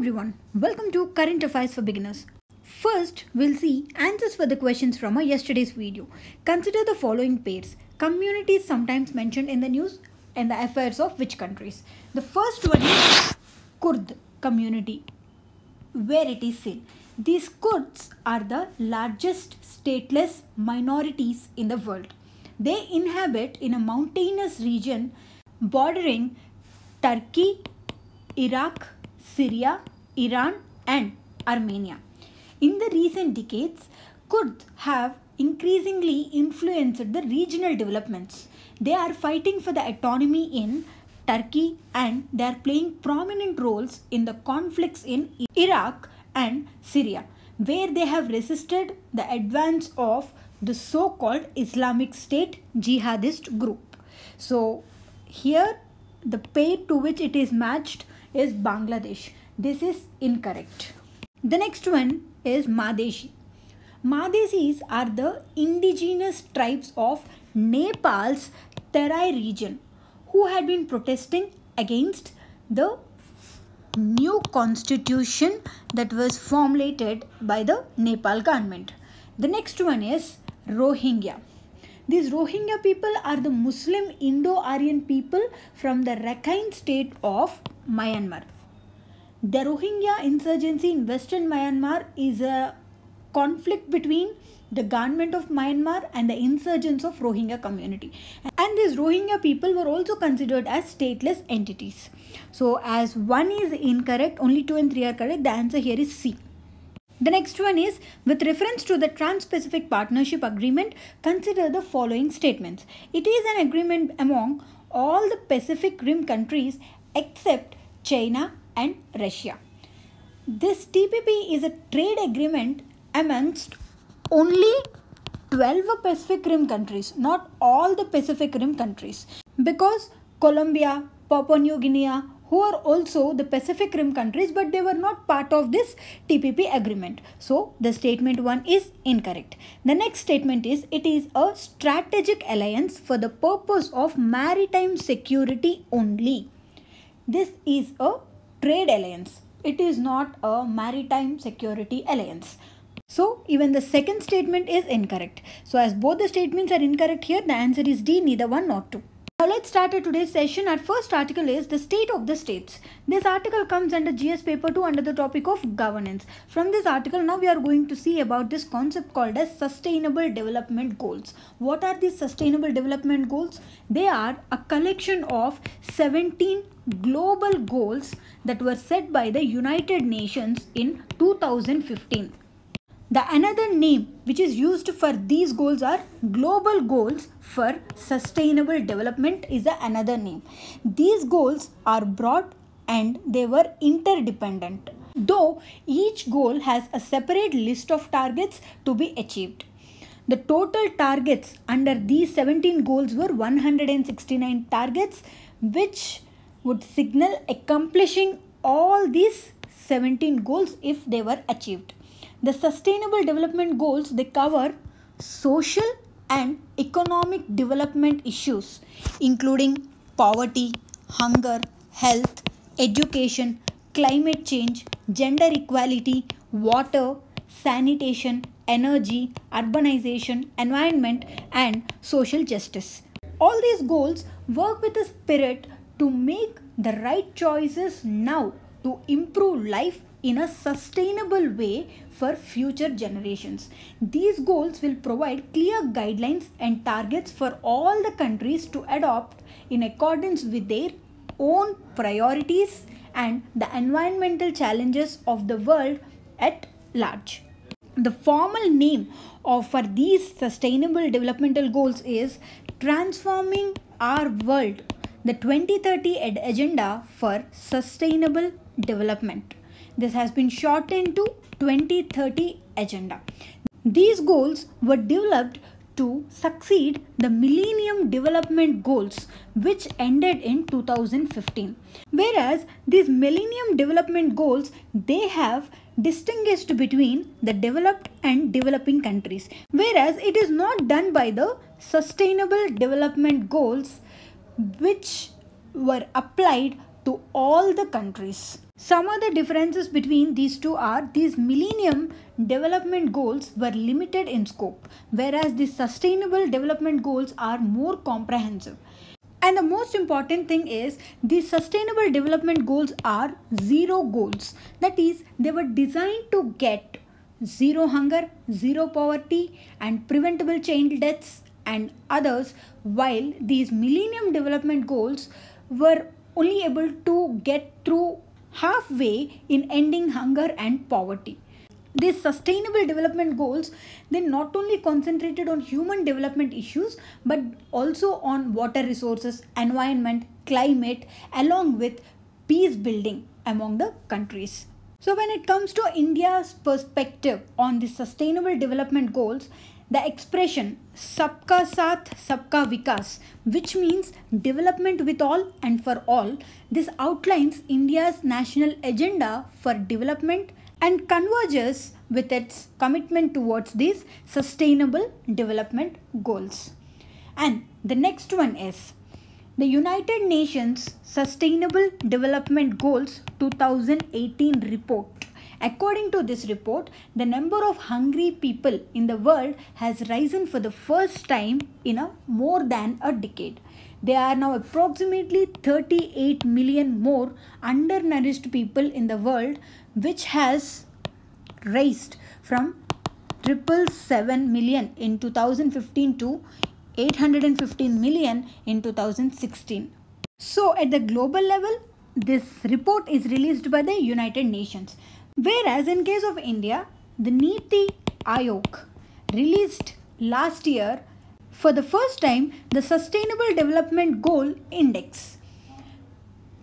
everyone, welcome to Current Affairs for Beginners. First, we'll see answers for the questions from our yesterday's video. Consider the following pairs. Communities sometimes mentioned in the news and the affairs of which countries? The first one is Kurd community, where it is seen. These Kurds are the largest stateless minorities in the world. They inhabit in a mountainous region bordering Turkey, Iraq, Syria, Iran and Armenia. In the recent decades, Kurds have increasingly influenced the regional developments. They are fighting for the autonomy in Turkey and they are playing prominent roles in the conflicts in Iraq and Syria, where they have resisted the advance of the so-called Islamic State jihadist group. So here the pair to which it is matched is Bangladesh. This is incorrect. The next one is Madhesi. Madhesis are the indigenous tribes of Nepal's Terai region who had been protesting against the new constitution that was formulated by the Nepal government. The next one is Rohingya. These Rohingya people are the Muslim Indo-Aryan people from the Rakhine state of Myanmar. The Rohingya insurgency in Western Myanmar is a conflict between the government of Myanmar and the insurgents of Rohingya community. And these Rohingya people were also considered as stateless entities. So as 1 is incorrect, only 2 and 3 are correct. The answer here is C. The next one is, with reference to the Trans-Pacific Partnership Agreement, consider the following statements. It is an agreement among all the Pacific Rim countries except China and Russia. This TPP is a trade agreement amongst only 12 Pacific Rim countries, not all the Pacific Rim countries, because Colombia, Papua New Guinea, who are also the Pacific Rim countries, but they were not part of this TPP agreement. So the statement 1 is incorrect. The next statement is, it is a strategic alliance for the purpose of maritime security only. This is a trade alliance. It is not a maritime security alliance. So even the second statement is incorrect. So as both the statements are incorrect here, the answer is D, neither 1 nor 2. Now let's start today's session. Our first article is the state of the states. This article comes under GS paper 2 under the topic of governance. From this article, now we are going to see about this concept called as sustainable development goals. What are these sustainable development goals? They are a collection of 17 global goals that were set by the United Nations in 2015. The another name which is used for these goals are global goals for sustainable development is another name. These goals are broad and they were interdependent, though each goal has a separate list of targets to be achieved. The total targets under these 17 goals were 169 targets, which would signal accomplishing all these 17 goals if they were achieved. The sustainable development goals, they cover social and economic development issues, including poverty, hunger, health, education, climate change, gender equality, water, sanitation, energy, urbanization, environment, and social justice. All these goals work with a spirit to make the right choices now to improve life in a sustainable way for future generations. These goals will provide clear guidelines and targets for all the countries to adopt in accordance with their own priorities and the environmental challenges of the world at large. The formal name for these sustainable developmental goals is Transforming Our World, the 2030 Agenda for Sustainable Development. This has been shortened to 2030 Agenda. These goals were developed to succeed the Millennium Development Goals, which ended in 2015. Whereas these Millennium Development Goals, they have distinguished between the developed and developing countries. Whereas it is not done by the Sustainable Development Goals, which were applied to all the countries. Some of the differences between these two are these Millennium Development Goals were limited in scope, whereas the Sustainable Development Goals are more comprehensive. And the most important thing is the Sustainable Development Goals are zero goals. That is, they were designed to get zero hunger, zero poverty, and preventable child deaths and others, while these Millennium Development Goals were only able to get through halfway in ending hunger and poverty. These sustainable development goals, they not only concentrated on human development issues but also on water resources, environment, climate, along with peace building among the countries. So when it comes to India's perspective on the sustainable development goals, the expression Sabka Saath Sabka Vikas, which means development with all and for all, this outlines India's national agenda for development and converges with its commitment towards these sustainable development goals. And the next one is the United Nations Sustainable Development Goals 2018 report. According to this report, the number of hungry people in the world has risen for the first time in more than a decade. There are now approximately 38 million more undernourished people in the world, which has raised from 777 million in 2015 to 815 million in 2016. So at the global level, this report is released by the United Nations. Whereas in case of India, the Niti Aayog released last year for the first time the Sustainable Development Goal Index.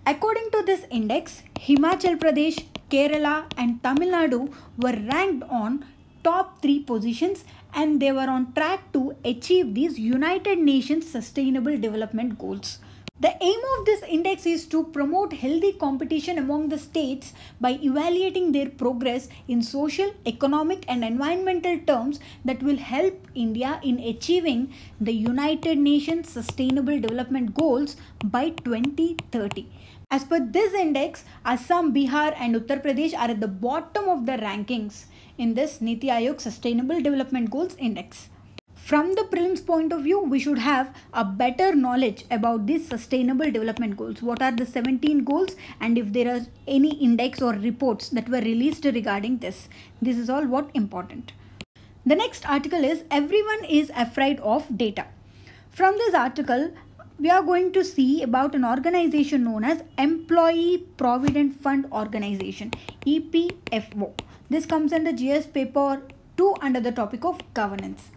According to this index, Himachal Pradesh, Kerala and Tamil Nadu were ranked on top 3 positions, and they were on track to achieve these United Nations Sustainable Development Goals. The aim of this index is to promote healthy competition among the states by evaluating their progress in social, economic and environmental terms that will help India in achieving the United Nations Sustainable Development Goals by 2030. As per this index, Assam, Bihar and Uttar Pradesh are at the bottom of the rankings in this Niti Aayog Sustainable Development Goals Index. From the prelims point of view, we should have a better knowledge about these sustainable development goals. What are the 17 goals, and if there are any index or reports that were released regarding this. This is all what important. The next article is Everyone is Afraid of Data. From this article, we are going to see about an organization known as Employee Provident Fund Organization, EPFO. This comes under GS paper 2 under the topic of governance.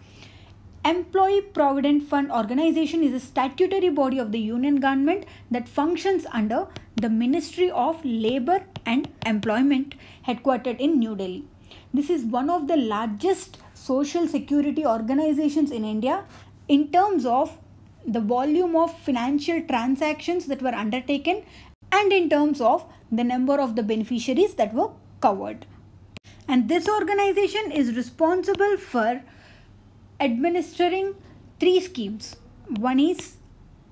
Employee Provident Fund Organization is a statutory body of the Union Government that functions under the Ministry of Labour and Employment, headquartered in New Delhi. This is one of the largest social security organizations in India in terms of the volume of financial transactions that were undertaken and in terms of the number of the beneficiaries that were covered. And this organization is responsible for administering 3 schemes. One is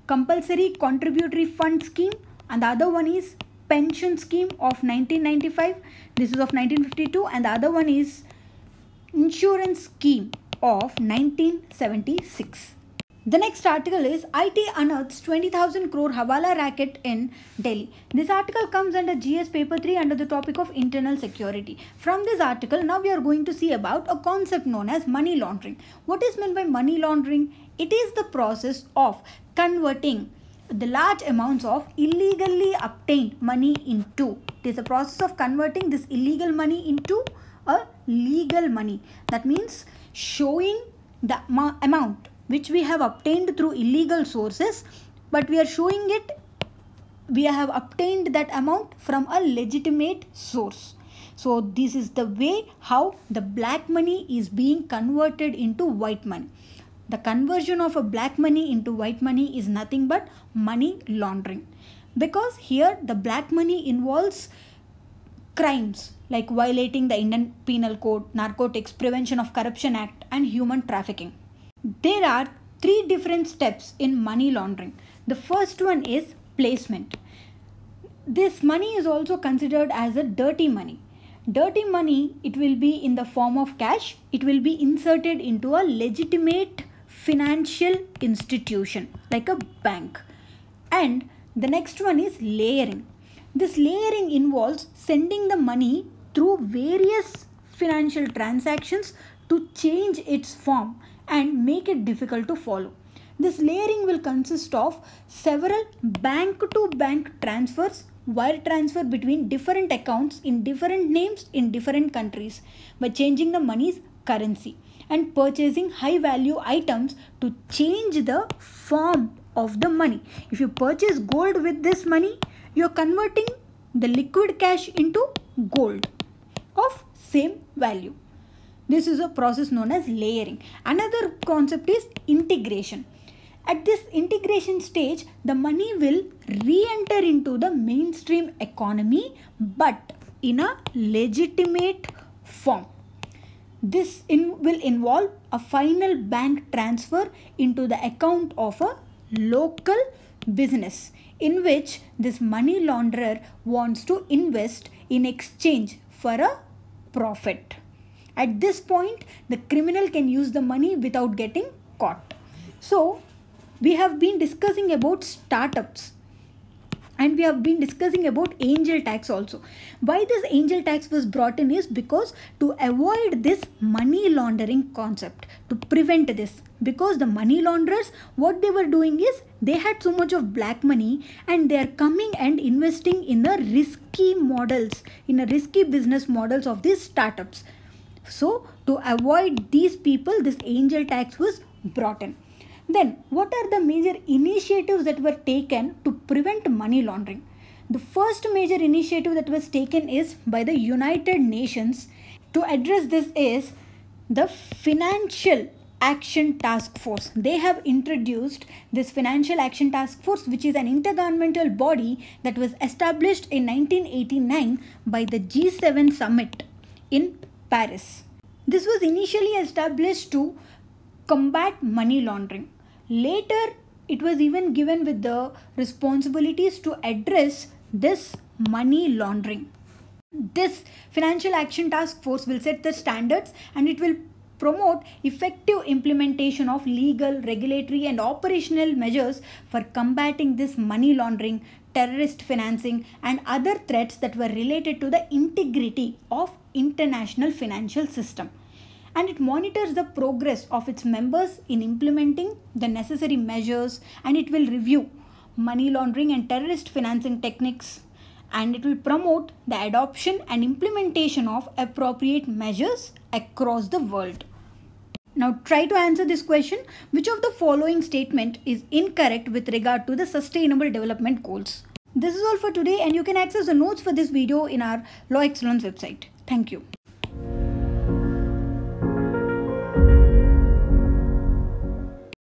compulsory contributory fund scheme and the other one is pension scheme of 1995. This is of 1952, and the other one is insurance scheme of 1976. The next article is IT unearths 20,000 crore Hawala racket in Delhi. This article comes under GS paper 3 under the topic of internal security. From this article, now we are going to see about a concept known as money laundering. What is meant by money laundering? It is the process of converting the large amounts of illegally obtained money into. It is a process of converting this illegal money into a legal money. That means showing the amount which we have obtained through illegal sources, but we are showing it, we have obtained that amount from a legitimate source. So this is the way how the black money is being converted into white money. The conversion of a black money into white money is nothing but money laundering, because here the black money involves crimes like violating the Indian Penal Code, Narcotics Prevention of Corruption Act and human trafficking. There are 3 different steps in money laundering. The first one is placement. this money is also considered as a dirty money. Dirty money, it will be in the form of cash. It will be inserted into a legitimate financial institution like a bank. And the next one is layering. This layering involves sending the money through various financial transactions to change its form and make it difficult to follow. This layering will consist of several bank-to-bank transfers, wire transfer between different accounts in different names in different countries by changing the money's currency and purchasing high-value items to change the form of the money. If you purchase gold with this money, you are converting the liquid cash into gold of same value. This is a process known as layering. Another concept is integration. At this integration stage, the money will re-enter into the mainstream economy but in a legitimate form. This will involve a final bank transfer into the account of a local business in which this money launderer wants to invest in exchange for a profit. At this point, the criminal can use the money without getting caught. So, we have been discussing about startups and we have been discussing about angel tax also. Why this angel tax was brought in is because to avoid this money laundering concept, to prevent this, because the money launderers, what they were doing is they had so much of black money and they are coming and investing in the risky models, in a risky business models of these startups. So to avoid these people, this angel tax was brought in. Then, what are the major initiatives that were taken to prevent money laundering? The first major initiative that was taken is by the United Nations to address this is the Financial Action Task Force. They have introduced this Financial Action Task Force, which is an intergovernmental body that was established in 1989 by the G7 summit in Paris. This was initially established to combat money laundering. Later, it was even given with the responsibilities to address this money laundering. This Financial Action Task Force will set the standards and it will promote effective implementation of legal, regulatory and operational measures for combating this money laundering, terrorist financing and other threats that were related to the integrity of international financial system. And it monitors the progress of its members in implementing the necessary measures, and it will review money laundering and terrorist financing techniques, and it will promote the adoption and implementation of appropriate measures across the world. Now try to answer this question. Which of the following statement is incorrect with regard to the Sustainable Development Goals? This is all for today, and you can access the notes for this video in our Law Excellence website. Thank you.